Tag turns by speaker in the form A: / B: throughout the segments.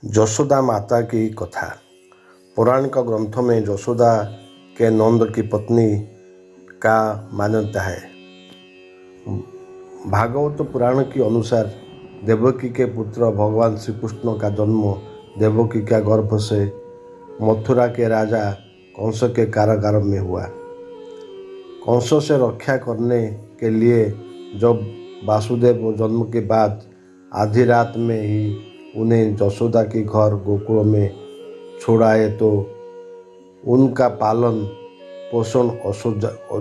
A: यशोदा माता की कथा। पौराणिक ग्रंथों में यशोदा के नंद की पत्नी का मान्यता है। भागवत पुराण के अनुसार देवकी के पुत्र भगवान श्री कृष्ण का जन्म देवकी का गर्भ से मथुरा के राजा कंस के कारागार में हुआ। कंस से रक्षा करने के लिए जब वासुदेव जन्म के बाद आधी रात में ही उन्हें यशोदा के घर गोकुल में छोड़ाए तो उनका पालन पोषण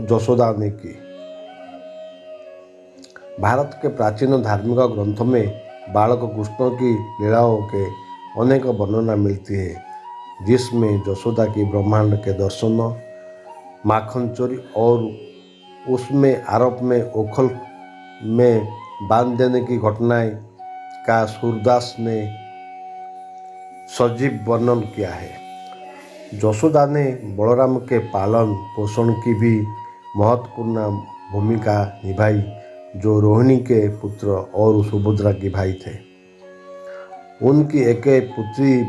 A: यशोदा ने की। भारत के प्राचीन धार्मिक ग्रंथों में बालक कृष्ण की लीलाओं के अनेक वर्णना मिलती है, जिसमें यशोदा की ब्रह्मांड के दर्शन, माखन चोरी और उसमें आरोप में ओखल में बांध देने की घटनाएं का सूरदास ने सजीव वर्णन किया है। यशोदा ने बलराम के पालन पोषण की भी महत्वपूर्ण भूमिका निभाई, जो रोहिणी के पुत्र और सुभद्रा के भाई थे। उनकी एक पुत्री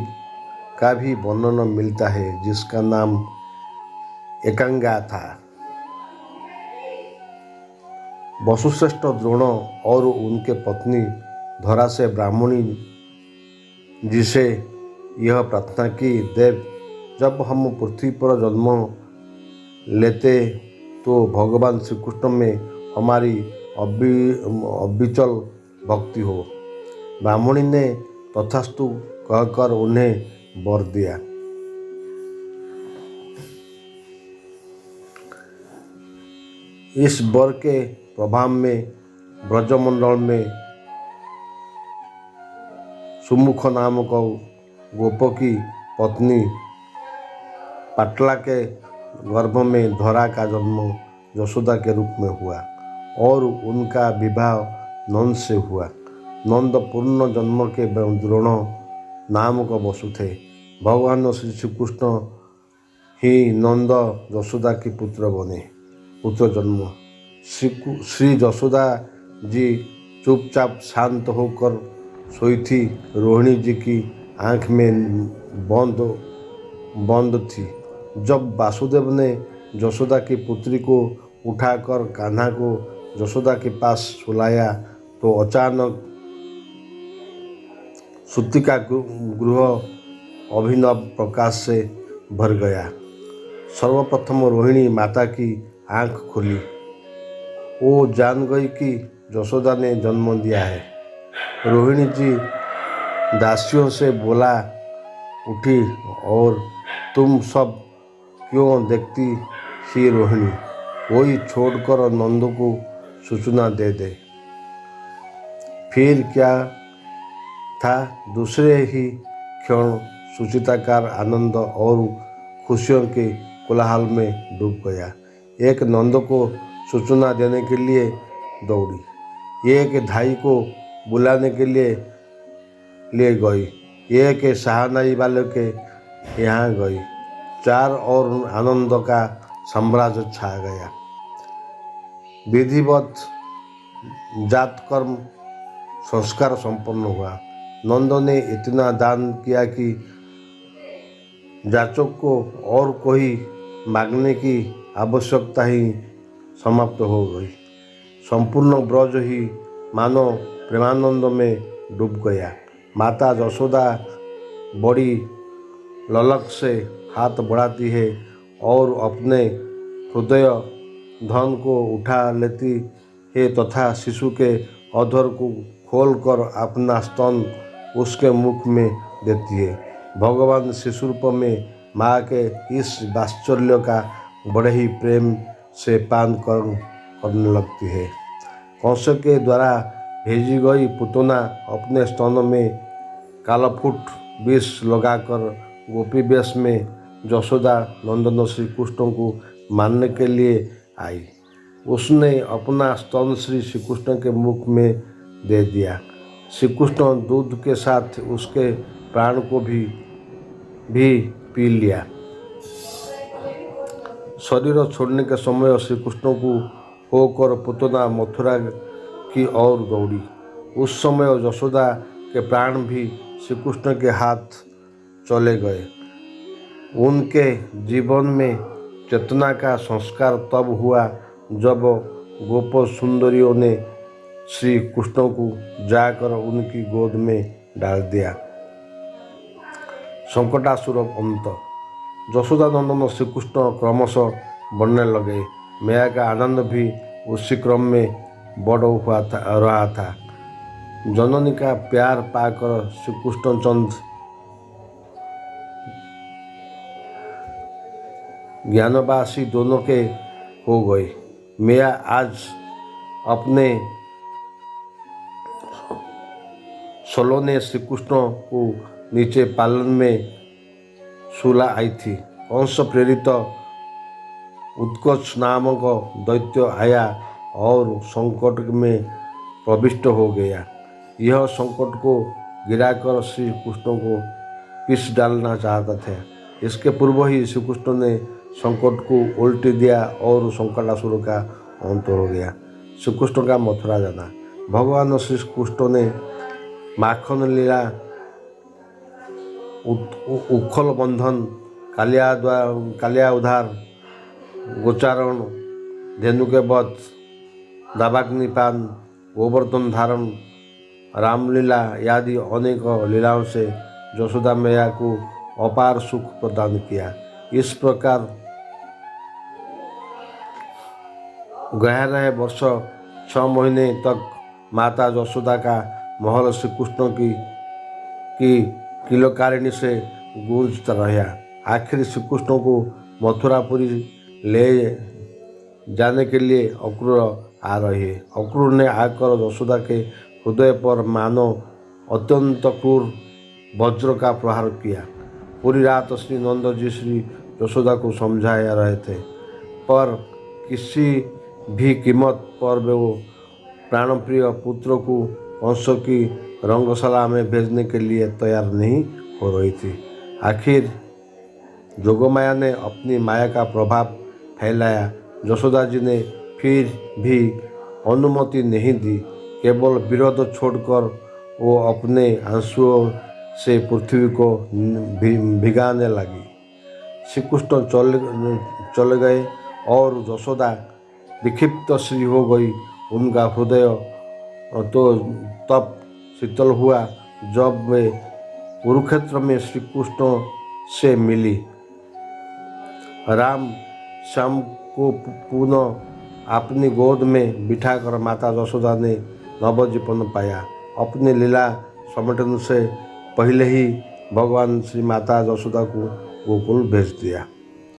A: का भी वर्णन मिलता है, जिसका नाम एकांगा था। वसुश्रेष्ठ द्रोण और उनके पत्नी धरा से ब्राह्मणी जी से यह प्रार्थना की, देव, जब हम पृथ्वी पर जन्म लेते तो भगवान श्री कृष्ण में हमारी अविचल भक्ति हो। ब्राह्मणी ने तथास्तु कहकर उन्हें वर दिया। इस वर के प्रभाव में ब्रजमंडल में सुमुख नामक गोप की पत्नी पाटला के गर्भ में धरा का जन्म यशोदा के रूप में हुआ और उनका विवाह नंद से हुआ। नंद पूर्ण जन्म के द्रोण नामक वसु थे। भगवान श्री कृष्ण ही नंद यशोदा के पुत्र जन्म। श्री यशोदा जी चुपचाप शांत होकर सोई थी। रोहिणी जी की आंख में बंद थी। जब वासुदेव ने यशोदा की पुत्री को उठाकर कान्हा को यशोदा के पास सुलाया तो अचानक सूतिका गृह अभिनव प्रकाश से भर गया। सर्वप्रथम रोहिणी माता की आंख खुली। वो जान गई कि यशोदा ने जन्म दिया है। रोहिणी जी दासियों से बोला उठी, और तुम सब क्यों देखती ही रोहिणी, कोई छोड़कर नंद को सूचना दे दे। फिर क्या था, दूसरे ही क्षण सुचिताकार आनंद और खुशियों के कोलाहल में डूब गया। एक नंद को सूचना देने के लिए दौड़ी, एक धाई को बुलाने के लिए ले गई, एक शहनाई वाले के यहाँ गई। चार और आनंद का साम्राज्य छा गया। विधिवत जातकर्म संस्कार संपन्न हुआ। नंद ने इतना दान किया कि जाचक को और कोई मांगने की आवश्यकता ही समाप्त हो गई। संपूर्ण ब्रज ही मानो प्रेमानंद में डूब गया। माता यशोदा बड़ी ललक से हाथ बढ़ाती है और अपने हृदय धन को उठा लेती है तथा शिशु के अधर को खोलकर अपना स्तन उसके मुख में देती है। भगवान शिशु रूप में माँ के इस वात्सल्य का बड़े ही प्रेम से पान करने लगती है। कंस के द्वारा भेजी गई पुतना अपने स्तन में कालफूट विष लगाकर गोपी वेश में यशोदा नंदन श्री कृष्ण को मारने के लिए आई। उसने अपना स्तन श्री कृष्ण के मुख में दे दिया। श्री कृष्ण दूध के साथ उसके प्राण को भी पी लिया। शरीर छोड़ने के समय श्री कृष्ण को होकर पुतना मथुरा की ओर दौड़ी। उस समय यशोदा के प्राण भी श्री कृष्ण के हाथ चले गए। उनके जीवन में चेतना का संस्कार तब हुआ जब गोप सुंदरियों ने श्री कृष्ण को जाकर उनकी गोद में डाल दिया। संकटासुर अंत। यशोदा नंदन श्री कृष्ण क्रमशः बढ़ने लगे। मैया का आनंद भी उसी क्रम में बढ़ हुआ रहा था। जननी का प्यार पाकर श्री कृष्णचंद ज्ञानवासी दोनों के हो गए। मैया आज अपने सलोने श्री कृष्ण को नीचे पालन में सुला आई थी। कंस प्रेरित उत्कच नामक दैत्य आया और संकट में प्रविष्ट हो गया। यह संकट को गिराकर श्री कृष्ण को पीस डालना चाहता था। इसके पूर्व ही श्री कृष्ण ने संकट को उल्टी दिया और संकटासुर का अंत हो गया। श्री कृष्ण का मथुरा जाना। भगवान श्री कृष्ण ने माखन लीला, उखल बंधन, कालिया उधार, गोचारण, धेनु के वध, दावाग्निपान, गोवर्धन धारण, रामलीला आदि अनेक लीलाओं से यशोदा मैया को अपार सुख प्रदान किया। इस प्रकार 11 वर्ष 6 महीने तक माता यशोदा का महल श्री कृष्ण की किलकारिणी से गूंजता रहा। आखिर श्री कृष्ण को मथुरापुरी ले जाने के लिए अक्रूर आ रहे। अक्रूर ने आकर यशोदा के हृदय पर मानो अत्यंत क्रूर वज्र का प्रहार किया। पूरी रात श्री नंद जी श्री यशोदा को समझा रहे थे, पर किसी भी कीमत पर वो प्राणप्रिय पुत्र को कंस की रंगशाला में भेजने के लिए तैयार नहीं हो रही थी। आखिर जोगमाया ने अपनी माया का प्रभाव फैलाया। यशोदा जी ने फिर भी अनुमति नहीं दी। केवल विरोध छोड़कर वो अपने आंसुओं से पृथ्वी को भिगाने लगी। श्री कृष्ण चले गए और यशोदा विक्षिप्त सी हो गई। उनका हृदय तो तब शीतल हुआ जब वे कुरुक्षेत्र में श्री कृष्ण से मिली। राम श्याम को पुनः अपनी गोद में बिठाकर माता यशोदा ने नवजीवन पाया। अपनी लीला समेटने से पहले ही भगवान श्री माता यशोदा को गोकुल भेज दिया।